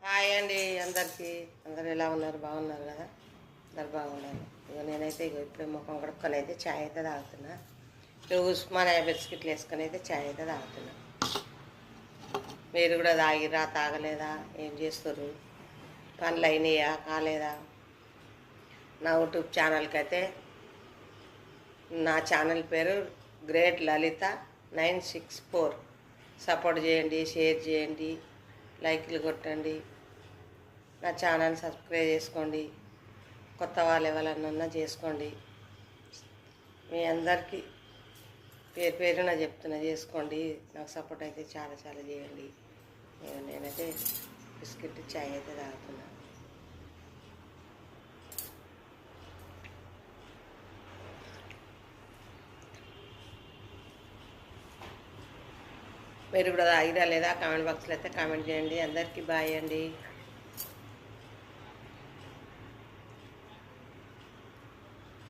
Hi అండి అందరికీ. అందరు ఎలా ఉన్నారు? బాగున్నారు కదా? అందరు బాగున్నారు. నేనైతే ఇప్పుడే ముఖం కడుక్కొని అయితే ఛాయ్ అయితే తాగుతున్నా. ఉస్మానియా బిస్కెట్లు వేసుకొని అయితే ఛాయ్ అయితే తాగుతున్నా. మీరు కూడా తాగిరా తాగలేదా? ఏం చేస్తారు? పనులు అయినాయా కాలేదా? నా యూట్యూబ్ ఛానల్కి అయితే నా ఛానల్ పేరు గ్రేట్ లలిత 964. సపోర్ట్ చేయండి, షేర్ చేయండి, లైక్లు కొట్టండి, నా ఛానల్ సబ్స్క్రైబ్ చేసుకోండి. కొత్త వాళ్ళు ఎవరన్నా చేసుకోండి. మీ అందరికీ పేరు పేరున చెప్తున్నా, చేసుకోండి. నాకు సపోర్ట్ అయితే చాలా చాలా చేయండి. నేనైతే బిస్కెట్ చాయ్ అయితే తాగుతున్నా. మీరు కూడా తాగిరా లేదా? కామెంట్ బాక్స్లో అయితే కామెంట్ చేయండి. అందరికీ బాయ్ అండి.